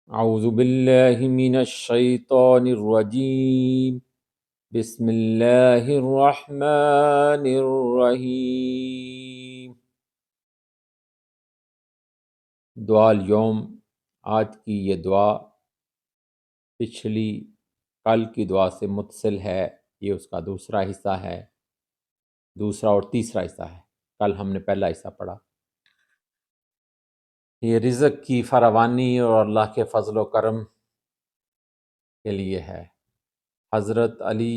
اعوذ باللہ من الشیطان الرجیم، بسم اللہ الرحمن الرحیم۔ دعا اليوم، آج کی یہ دعا پچھلی کل کی دعا سے متصل ہے۔ یہ اس کا دوسرا حصہ ہے، دوسرا اور تیسرا حصہ ہے۔ کل ہم نے پہلا حصہ پڑھا۔ یہ رزق کی فراوانی اور اللہ کے فضل و کرم کے لیے ہے۔ حضرت علی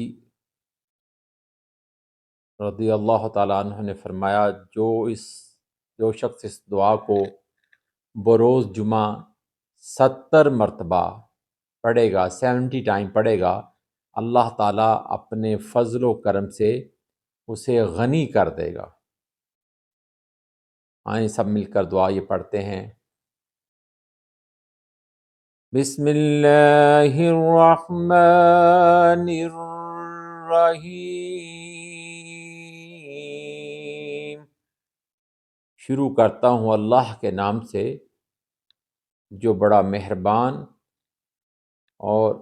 رضی اللہ تعالیٰ عنہ نے فرمایا، جو شخص اس دعا کو بروز جمعہ 70 مرتبہ پڑھے گا، 70 ٹائم پڑھے گا، اللہ تعالیٰ اپنے فضل و کرم سے اسے غنی کر دے گا۔ آئیں سب مل کر دعا یہ پڑھتے ہیں۔ بسم اللہ الرحمن الرحیم۔ شروع کرتا ہوں اللہ کے نام سے جو بڑا مہربان اور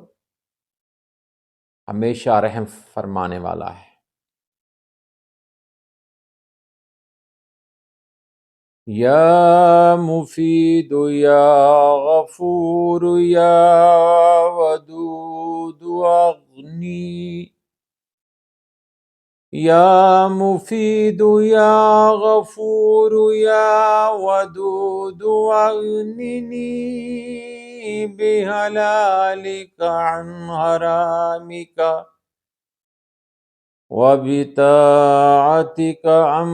ہمیشہ رحم فرمانے والا ہے۔ یا مفید یا غفور یا ودود اغنی، یا مفید یا غفور یا ودود اغننی بحلالک عن حرامک وبطاعتك عن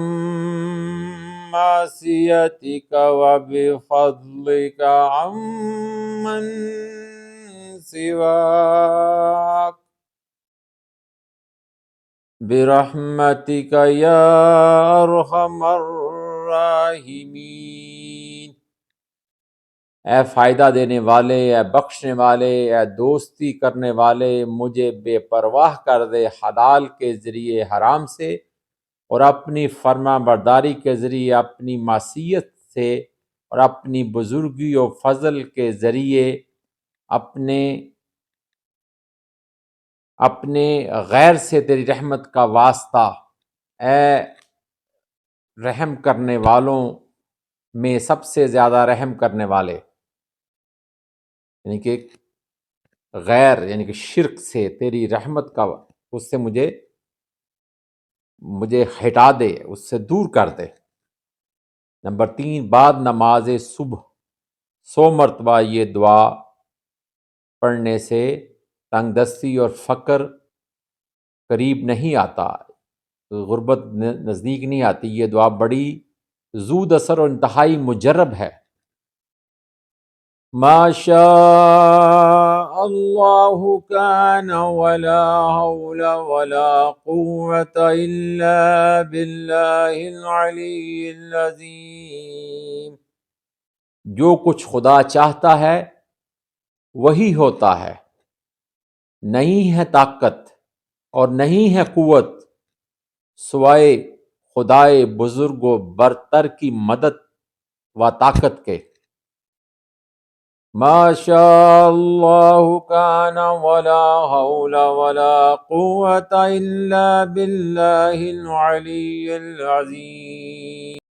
معصيتك وبفضلك عمن سواك برحمتك يا أرحم الراحمين۔ اے فائدہ دینے والے، اے بخشنے والے، اے دوستی کرنے والے، مجھے بے پرواہ کر دے حلال کے ذریعے حرام سے، اور اپنی فرما برداری کے ذریعے اپنی معصیت سے، اور اپنی بزرگی و فضل کے ذریعے اپنے غیر سے تیری رحمت کا واسطہ۔ اے رحم کرنے والوں میں سب سے زیادہ رحم کرنے والے، یعنی کہ غیر یعنی کہ شرک سے تیری رحمت کا، اس سے مجھے ہٹا دے، اس سے دور کر دے۔ نمبر 3، بعد نماز صبح 100 مرتبہ یہ دعا پڑھنے سے تنگ دستی اور فقر قریب نہیں آتا، غربت نزدیک نہیں آتی۔ یہ دعا بڑی زود اثر اور انتہائی مجرب ہے۔ ما شاء اللہ کان ولا حول ولا قوة الا باللہ العلی العظیم۔ جو کچھ خدا چاہتا ہے وہی ہوتا ہے، نہیں ہے طاقت اور نہیں ہے قوت سوائے خدائے بزرگ و برتر کی مدد و طاقت کے۔ ما شاء اللہ کان ولا حول ولا قوة الا باللہ العلی العظیم۔